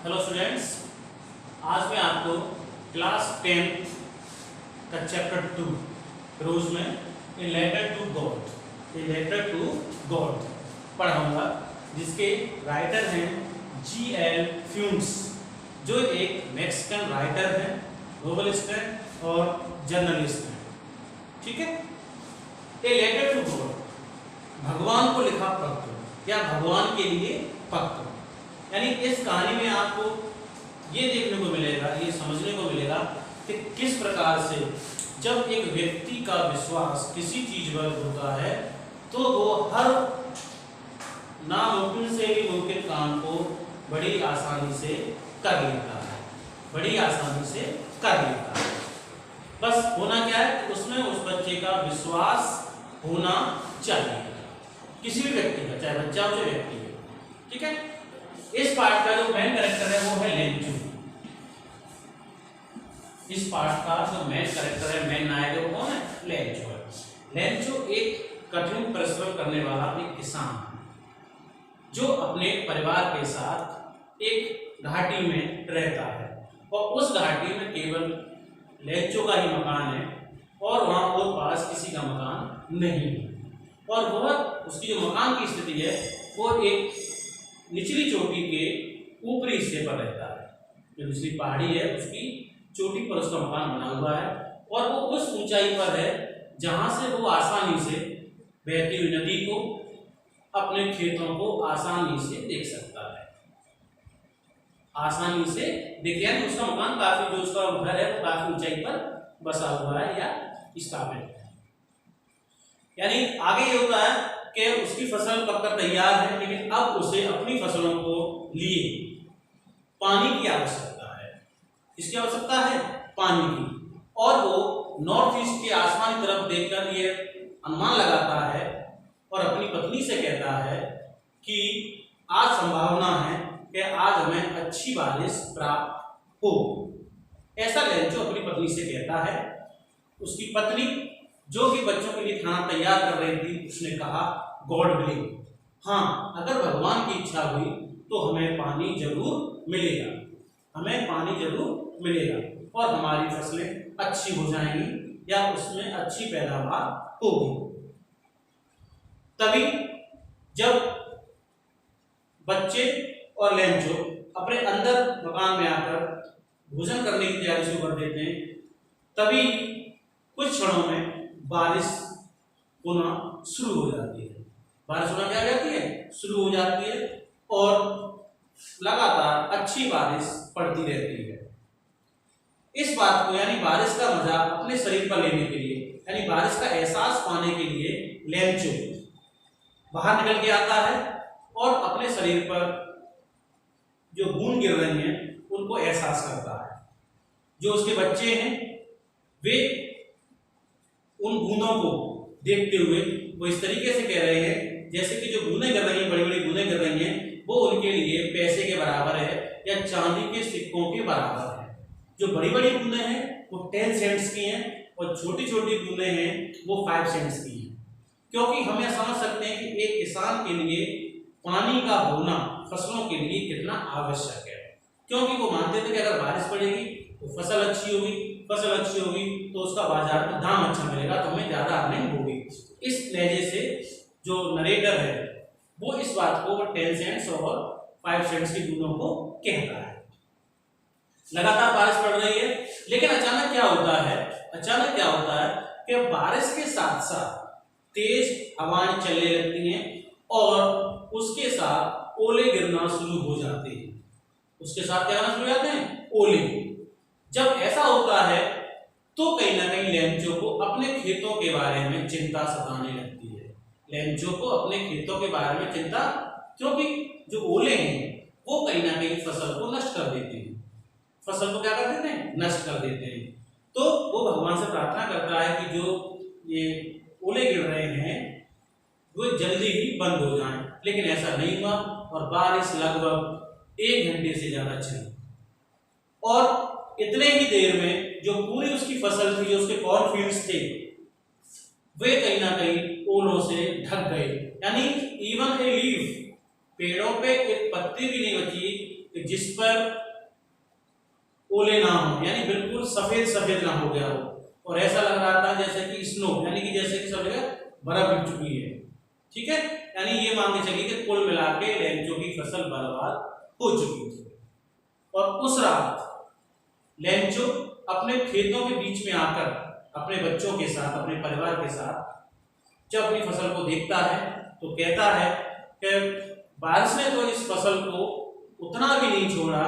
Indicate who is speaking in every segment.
Speaker 1: Hello students, आज मैं आपको क्लास 10 का चैप्टर 2 रोज में ए लेटर टू गॉड पढ़ाऊंगा, जिसके राइटर हैं G.L. फ्यून्स, जो एक मैक्सिकन राइटर हैं, नोवेलिस्ट हैं और जर्नलिस्ट हैं। ठीक है। ए लेटर टू गॉड, भगवान को लिखा पत्र या भगवान के लिए पत्र। यानी इस कहानी में आपको ये देखने को मिलेगा, ये समझने को मिलेगा कि किस प्रकार से जब एक व्यक्ति का विश्वास किसी चीज पर होता है तो वो हर नामुमकिन से भी मुमकिन काम को बड़ी आसानी से कर लेता है, बस होना क्या है, उसमें उस बच्चे का विश्वास होना चाहिए, किसी भी व्यक्ति का, चाहे बच्चा हो चाहे व्यक्ति हो। ठीक है। इस पार्ट का जो मेन कैरेक्टर है वो है लेंचू। इस पार्ट का जो मेन कैरेक्टर है, मेन नायक है, वो कौन है? लेंचू है। लेंचू एक कठिन परिश्रम करने वाला एक किसान है, जो अपने परिवार के साथ एक घाटी में रहता है और उस घाटी में केवल लेंचू का ही मकान है और वहां और पास किसी का मकान नहीं है। और वह उसकी जो मकान की स्थिति है वो एक निचली चोटी के ऊपरी हिस्से पर रहता है। जो निचली पहाड़ी है उसकी चोटी पर उसका मकान बना हुआ है और वो उस ऊंचाई पर है जहां से वो आसानी से बहती हुई नदी को, अपने खेतों को आसानी से देख सकता है। आसानी से देखिए, यानी उसका मकान काफी, जो उसका घर है वो काफी ऊंचाई पर बसा हुआ है या स्थापित है। यानी आगे ये होता है कि उसकी फसल पककर तैयार है, लेकिन अब उसे अपनी फसलों को लिए पानी की आवश्यकता है। किसकी आवश्यकता है? पानी की। और वो नॉर्थ ईस्ट के आसमान की तरफ देखकर ये अनुमान लगाता है और अपनी पत्नी से कहता है कि आज संभावना है कि आज हमें अच्छी बारिश प्राप्त हो। ऐसा लेंचू अपनी पत्नी से कहता है। उसकी पत्नी, जो कि बच्चों के लिए खाना तैयार कर रही थी, उसने कहा गॉड विलिंग, हाँ, अगर भगवान की इच्छा हुई तो हमें पानी जरूर मिलेगा और हमारी फसलें अच्छी हो जाएंगी या उसमें अच्छी पैदावार होगी। तभी जब बच्चे और लेंचो अपने अंदर मकान में आकर भोजन करने की तैयारी शुरू कर देते हैं, तभी कुछ क्षणों में बारिश होना शुरू हो जाती है। शुरू हो जाती है और लगातार अच्छी बारिश पड़ती रहती है। इस बात को, यानी बारिश का मजा अपने शरीर पर लेने के लिए, यानी बारिश का एहसास पाने के लिए लेंचू बाहर निकल के आता है और अपने शरीर पर जो बूंद गिर रही हैं उनको एहसास करता है। जो उसके बच्चे हैं वे उन बूंदों को देखते हुए वो इस तरीके से कह रहे हैं जैसे कि जो बूंदें गिर रही हैं, बड़ी बड़ी बूंदें गिर रही हैं, वो उनके लिए पैसे के बराबर है या चांदी के सिक्कों के बराबर है। जो बड़ी बड़ी बूंदें हैं वो 10 सेंट्स की हैं और छोटी छोटी बूंदें हैं वो 5 सेंट्स की हैं। क्योंकि हम यह समझ सकते हैं कि एक किसान के लिए पानी का होना फसलों के लिए कितना आवश्यक है, क्योंकि वो मानते थे कि अगर बारिश पड़ेगी तो फसल अच्छी होगी तो उसका बाजार में दाम अच्छा मिलेगा, तो हमें ज्यादा अर्निंग होगी। इस लहजे से जो नरेटर है वो इस बात को 10 सेंट्स और 5 सेंट्स की बूंदों को कहता है। लगातार बारिश पड़ रही है, लेकिन अचानक क्या होता है कि बारिश के साथ साथ तेज हवाएं चलने लगती हैं और उसके साथ ओले गिरना शुरू हो जाते हैं। ओले। जब ऐसा होता है तो कहीं ना कहीं लेंचो को अपने खेतों के बारे में चिंता सताने लगती है। क्योंकि जो ओले हैं वो कहीं ना कहीं फसल को नष्ट कर देते हैं। तो वो भगवान से प्रार्थना करता है कि जो ये ओले गिर रहे हैं वो जल्दी ही बंद हो जाएं, लेकिन ऐसा नहीं हुआ और बारिश लगभग 1 घंटे से ज्यादा चली और इतने ही देर में जो पूरी उसकी फसल थी, जो उसके कॉर्नफील्ड्स थे, वे कहीं ना कहीं ओलों से ढक गए। यानी इवन ए लीफ, पेड़ों पे एक पत्ती भी नहीं बची कि जिस पर ओले ना हो, यानी बिल्कुल सफेद सफेद ना हो गया हो, और ऐसा लग रहा था जैसे कि स्नो, यानी कि जैसे कि सब जगह बर्फ गिर चुकी है। ठीक है, यानी ये मान के चलिए कि कुल मिला के लेंचों की फसल बर्बाद हो चुकी थी। और उस रात लेंचो अपने खेतों के बीच में आकर अपने बच्चों के साथ, अपने परिवार के साथ जब अपनी फसल को देखता है तो कहता है कि बारिश ने तो इस फसल को उतना भी नहीं छोड़ा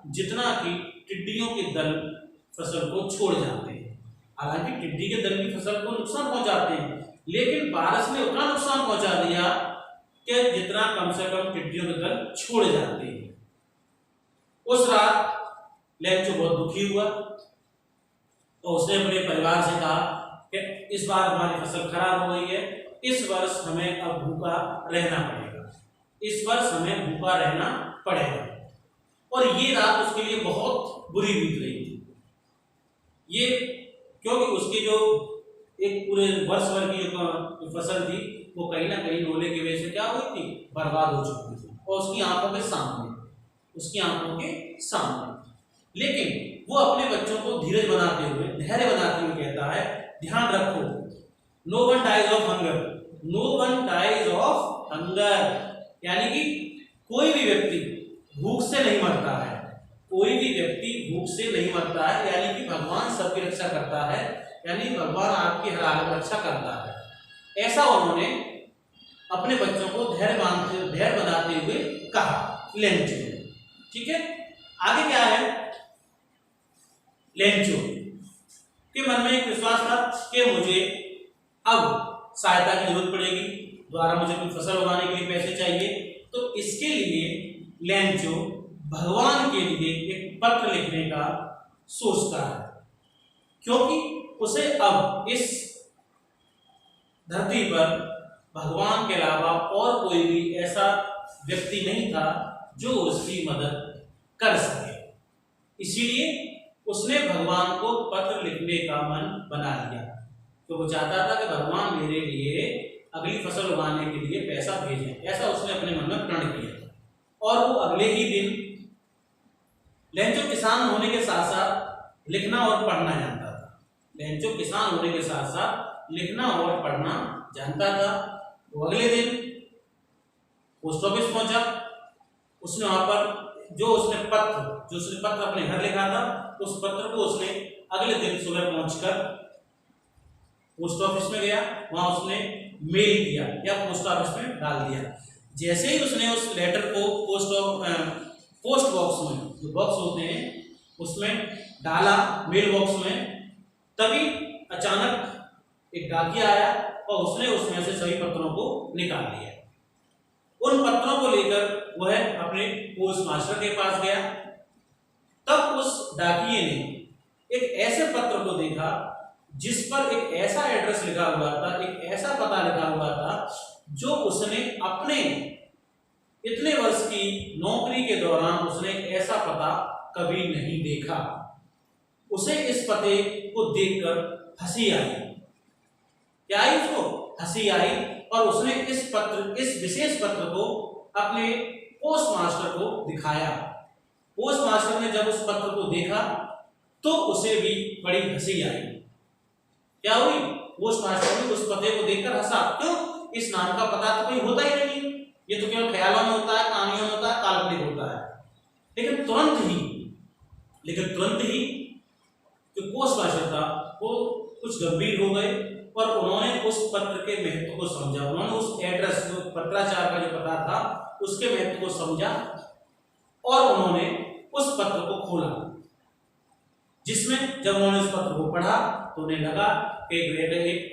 Speaker 1: जितना कि टिड्डियों के दल फसल को छोड़ जाते हैं। हालांकि टिड्डी के दल भी फसल को नुकसान पहुंचाते हैं, लेकिन बारिश ने उतना नुकसान पहुंचा दिया कि जितना कम से कम टिड्डियों के दल छोड़ जाते हैं। उस रात लेंचो बहुत दुखी हुआ तो उसने अपने परिवार से कहा कि इस बार हमारी फसल खराब हो गई है, इस वर्ष हमें अब भूखा रहना पड़ेगा, इस वर्ष हमें भूखा रहना पड़ेगा। और ये रात उसके लिए बहुत बुरी बीत रही थी। ये क्योंकि उसकी जो एक पूरे वर्ष भर की जो फसल थी वो कहीं ना कहीं ओले की वजह से क्या हुई थी, बर्बाद हो चुकी थी, और उसकी आंखों के सामने, उसकी आंखों के सामने। लेकिन वो अपने बच्चों को धीरज बनाते हुए, धैर्य बनाते हुए कहता है, ध्यान रखो, no one dies of hunger, no one dies of hunger, यानी कि कोई भी व्यक्ति भूख से नहीं मरता है, कोई भी व्यक्ति भूख से नहीं मरता है, यानी कि भगवान सबकी रक्षा करता है, यानी भगवान आपकी हर हालत में रक्षा करता है। ऐसा उन्होंने अपने बच्चों को धैर्य बनाते हुए कहा लेंचो ने। ठीक है, आगे क्या है, लेंचो के मन में एक विश्वास था कि मुझे अब सहायता की जरूरत पड़ेगी, द्वारा मुझे कोई फसल उगाने के लिए पैसे चाहिए। तो इसके लिए लेंचो भगवान के लिए एक पत्र लिखने का सोचता है, क्योंकि उसे अब इस धरती पर भगवान के अलावा और कोई भी ऐसा व्यक्ति नहीं था जो उसकी मदद कर सके। इसीलिए उसने भगवान को पत्र लिखने का मन बना लिया, तो वो चाहता था कि भगवान मेरे लिए अगली फसल उगाने के लिए पैसा भेजें, ऐसा उसने अपने मन में प्रण किया। और वो अगले ही दिन लेंचो किसान होने के साथ साथ लिखना और पढ़ना जानता था। लेंचो किसान होने के साथ साथ लिखना और पढ़ना जानता था। वो अगले दिन पोस्ट ऑफिस पहुंचा। उसने वहां पर जो उसने पत्र अपने घर लिखा था, उस पत्र को उसने अगले दिन सुबह पहुंचकर पोस्ट ऑफिस में गया, वहां उसने मेल किया या पोस्ट ऑफिस में डाल दिया। जैसे ही उसने उस लेटर को पोस्ट बॉक्स में, जो बॉक्स होते हैं उसमें डाला, मेल बॉक्स में, तभी अचानक एक डाकिया आया और उसने उसमें से सभी पत्रों को निकाल लिया। उन पत्रों को लेकर वह अपने पोस्ट मास्टर के पास गया। तब उस डाकिये ने एक ऐसे पत्र को देखा जिस पर एक ऐसा एड्रेस लिखा हुआ था, एक ऐसा पता लिखा हुआ था जो उसने अपने इतने वर्ष की नौकरी के दौरान उसने ऐसा पता कभी नहीं देखा। उसे इस पते को देखकर हंसी आई। क्या आई? उसको हंसी आई। और उसने इस विशेष पत्र को अपने पोस्ट मास्टर को दिखाया। पोस्ट मास्टर ने जब उस पत्र को देखा तो उसे भी बड़ी हंसी आई। क्या हुई? पोस्ट मास्टर ने उस पते को देखकर हंसा। क्यों? इस नाम का पता तो कोई होता ही नहीं, ये तो केवल ख्यालों में होता है, कहानियों में होता है, काल्पनिक होता है। लेकिन तुरंत ही जो पोस्ट मास्टर था वो कुछ गंभीर हो गए और उन्होंने उस पत्र के महत्व को समझा। उन्होंने उस एड्रेस, जो पत्राचार का जो पता था, उसके महत्व को समझा और उन्होंने उस पत्र को खोला, जिसमें जब उन्होंने उस पत्र को पढ़ा तो उन्हें लगा कि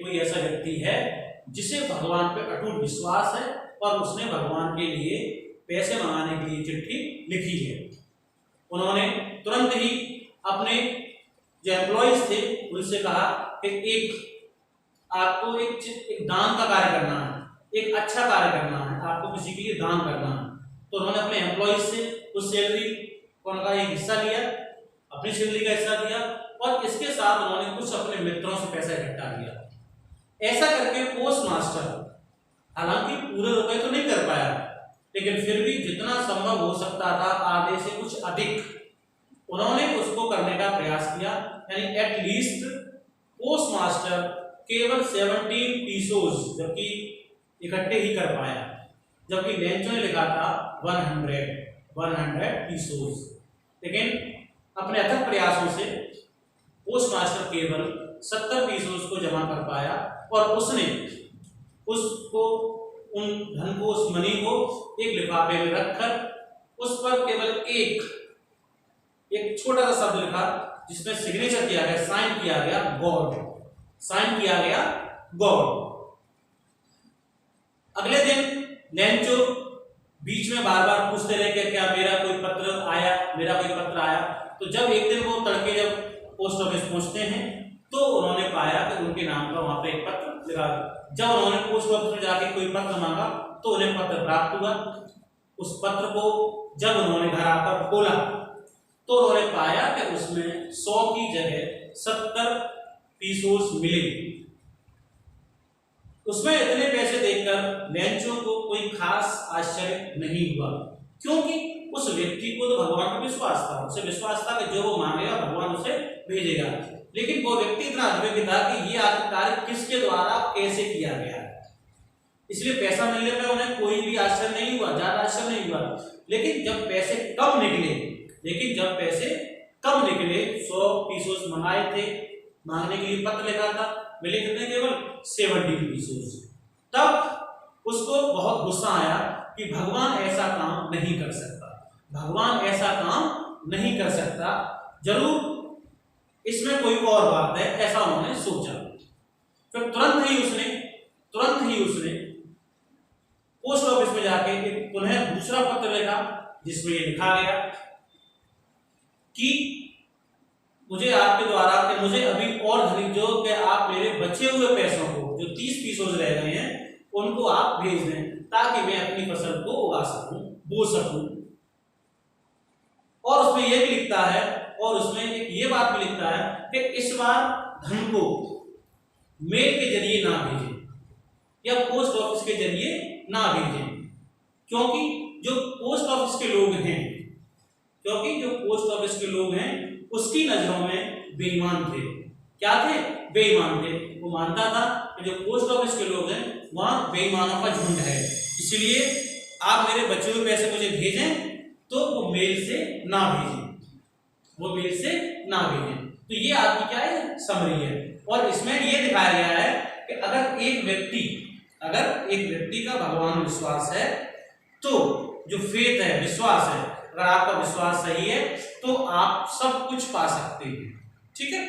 Speaker 1: कोई ऐसा व्यक्ति है जिसे भगवान पे अटूट विश्वास है और उसने भगवान के लिए पैसे मंगाने के लिए चिट्ठी लिखी है। उन्होंने तुरंत ही अपने जो एम्प्लॉइज थे उनसे कहा कि आपको एक दान का कार्य करना है, एक अच्छा कार्य करना है, आपको किसी के लिए दान करना है। तो उन्होंने अपने एम्प्लॉइज से उस सैलरी का एक हिस्सा लिया, अपनी सैलरी का हिस्सा दिया और इसके साथ उन्होंने कुछ अपने मित्रों से पैसा इकट्ठा किया। ऐसा करके पोस्ट मास्टर हालांकि पूरे रुपए तो नहीं कर पाया, लेकिन फिर भी जितना संभव हो सकता था आधे से कुछ अधिक उन्होंने उसको करने का प्रयास किया। यानी एटलीस्ट पोस्ट मास्टर केवल 17 पीसोज जबकि इकट्ठे ही कर पाया, जबकि लेंचो ने लिखा था 100 पीसोज। लेकिन अपने अथक प्रयासों से पोस्ट मास्टर केवल 70 पीसोज को जमा कर पाया और उसने उसको उन धन को, उस मनी को एक लिफाफे में रखकर उस पर केवल एक छोटा सा शब्द लिखा जिसमें सिग्नेचर किया गया, साइन किया गया गॉड, साइन किया गया गॉड। अगले दिन लेंचो बीच में बार बार पूछते रहे कि क्या मेरा कोई पत्र आया, मेरा कोई पत्र आया। तो जब एक दिन वो तड़के जब पोस्ट ऑफिस पहुंचते हैं तो उन्होंने पाया कि उनके नाम का वहां पे एक पत्र लिखा। जब उन्होंने पोस्ट ऑफिस में जाके कोई पत्र मांगा तो उन्हें पत्र प्राप्त हुआ। उस पत्र को जब उन्होंने घर आकर खोला तो उन्होंने पाया कि उसमें 100 की जगह 70 पीसोस मिले। उसमें इतने पैसे देखकर लेंचो को कोई खास आश्चर्य नहीं हुआ, क्योंकि उस व्यक्ति को तो भगवान पर विश्वास था, उसे विश्वास था कि जो वो मांगेगा भगवान उसे भेजेगा। लेकिन वो व्यक्ति इतना अद्भुत था कि ये कार्य किसके द्वारा कैसे किया गया, इसलिए पैसा मिलने पर उन्हें कोई भी आश्चर्य नहीं हुआ, ज्यादा आश्चर्य नहीं हुआ। लेकिन जब पैसे कम निकले 100 पीसोस मंगाए थे, मांगने के लिए पत्र लिखा था, मिले कितने, केवल 70 पीसोस। तब उसको बहुत गुस्सा आया कि भगवान ऐसा काम नहीं कर सकता, भगवान ऐसा काम नहीं कर सकता, जरूर इसमें कोई और बात है, ऐसा उन्होंने सोचा। फिर तुरंत ही उसने पोस्ट ऑफिस में जाके एक पुनः दूसरा पत्र लिखा जिसमें ये लिखा गया कि मुझे आपके द्वारा कि मुझे अभी और धन जो कि आप मेरे बचे हुए पैसों को जो 30 पीसोस रह गए हैं उनको आप भेज दें ताकि मैं अपनी फसल को उगा सकूं, बो सकूं। और उसमें यह भी लिखता है, और उसमें एक ये बात भी लिखता है कि इस बार धन को मेल के जरिए ना भेजें या पोस्ट ऑफिस के जरिए ना भेजें, क्योंकि जो पोस्ट ऑफिस के लोग हैं उसकी नजरों में बेईमान थे। क्या थे? बेईमान थे। वो मानता था कि जो पोस्ट ऑफिस के लोग हैं वहां बेईमानों का झुंड है, इसलिए आप मेरे बचे हुए पैसे मुझे भेजें तो वो मेल से ना भेजें। तो ये आपकी क्या है, समरी है। और इसमें ये दिखाया गया है कि अगर एक व्यक्ति का भगवान में विश्वास है तो जो फेथ है, विश्वास है, अगर आपका विश्वास सही है तो आप सब कुछ पा सकते हैं। ठीक है।